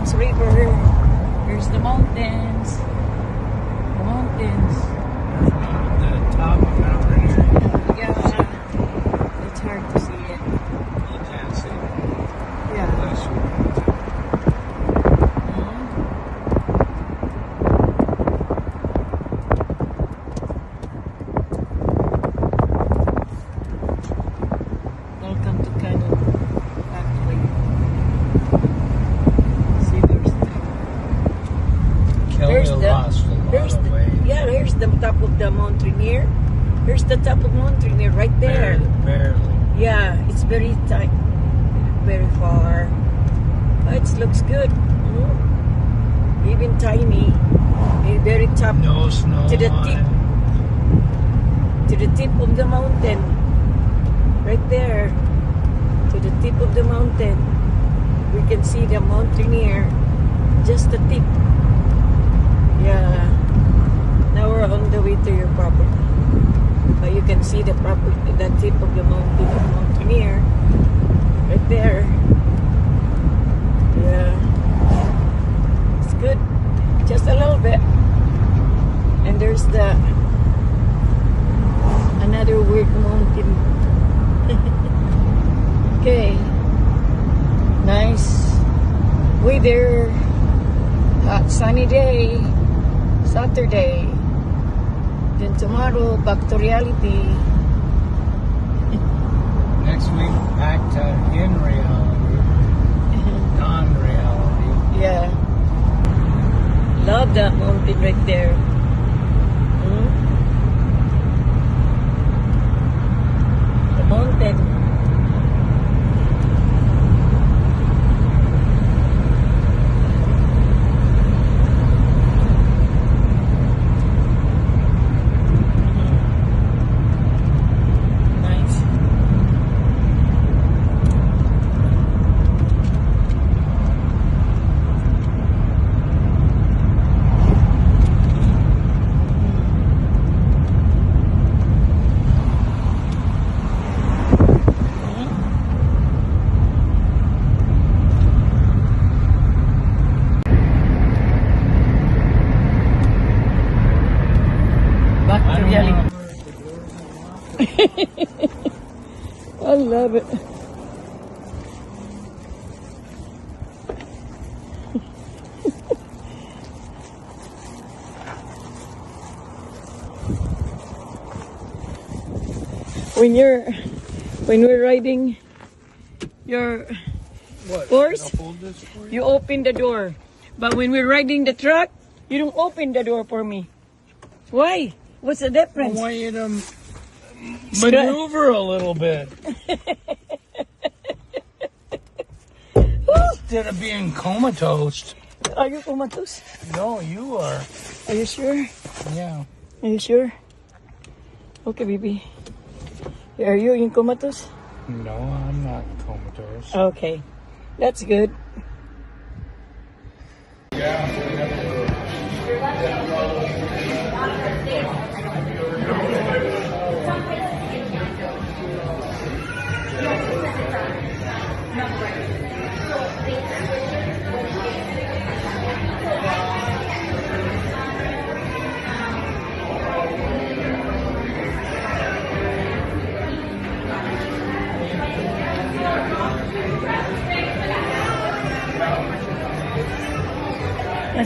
Mountains River. Here's the mountains. The mountains. The top of Mount Rainier. Yeah. It's hard to see it. You can't see it. Yeah. Unless you want to. Welcome to Packwood. See, there's the top of the Mount Rainier. Here's the top of Mount Rainier right there. Barely. Yeah, it's very tight, very far. But it looks good. Even tiny. Very top. No snow to the on tip. it. To the tip of the mountain. Right there. To the tip of the mountain. We can see the Mount Rainier. Just the tip. Yeah. Now we're on the way to your property. But you can see the property, the tip of the mountain, Mount Rainier. Right there. Yeah. It's good. Just a little bit. And there's the another weird mountain. Okay. Nice weather. Hot sunny day. Saturday. Then tomorrow back to reality. Next week back to in reality. Non-reality. Yeah. Love that mountain right there. The mountain. Nice. Back to reality. I love it. When we're riding your What? horse, Should I hold this for you? you open the door. But when we're riding the truck, you don't open the door for me. Why? What's the I difference? want you to maneuver a little bit. Instead of being comatose. Are you comatose? No, you are. Are you sure? Yeah. Are you sure? Okay, baby. Are you in comatose? No, I'm not comatose. Okay. That's good.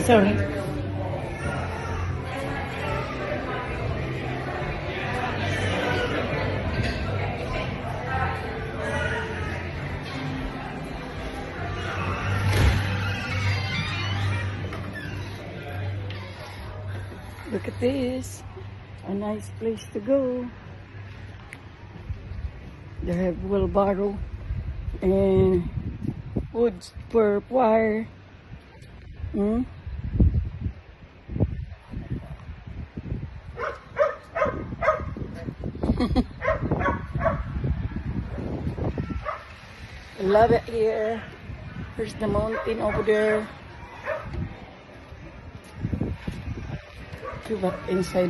Sorry. Look at this. A nice place to go. They have wheelbarrow and wood for wire. Love it here. There's the mountain over there. Go back inside.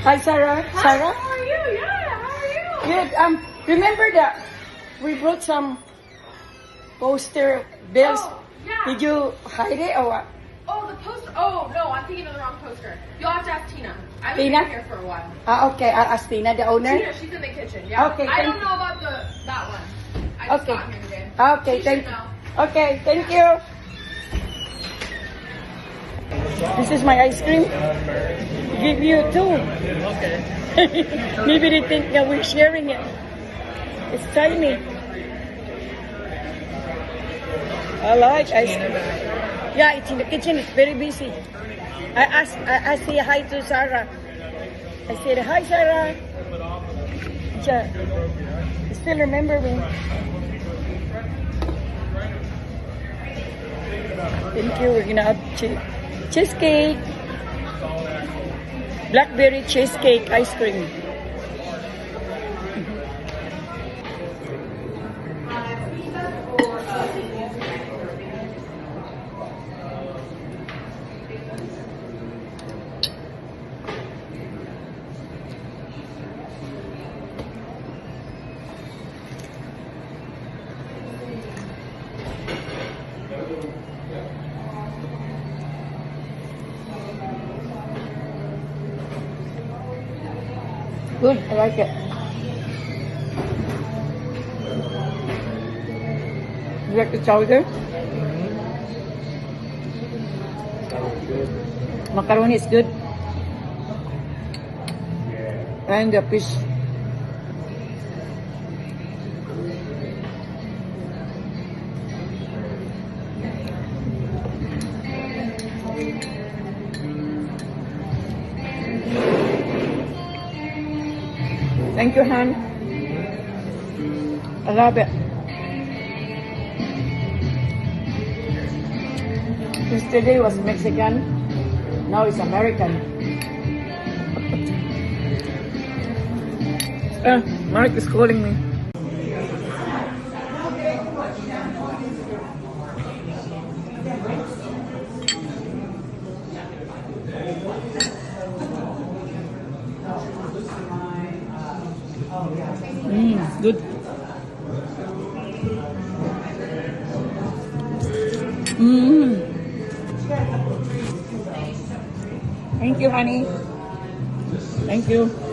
Hi, Sarah. Hi, Sarah? how are you? Yeah, how are you? Good. Remember that we brought some poster bills. Oh, yeah, Did you hide it or what? Oh, the poster. Oh, no, I'm thinking of the wrong poster. You'll have to ask Tina. I've Tina? been here for a while. Okay, I'll ask Tina, the owner. Tina, she's in the kitchen. Yeah. Okay, I don't thank- know about that one. I just Okay. got here today. Okay, She thank should know. Okay, thank you. This is my ice cream. Give you two. Okay. Maybe they think that we're sharing it. It's tiny. I like ice cream. Yeah, it's in the kitchen. It's very busy. I say hi to Sarah. I said, hi, Sarah. Yeah. You still remember me? Thank you. We're gonna have cheesecake. Blackberry cheesecake ice cream. Good, I like it. You like the chowder? Macaroni is good. And the fish. Thank you, Han. I love it. Yesterday was Mexican, now it's American. Mark is calling me. Good. Thank you, honey. Thank you.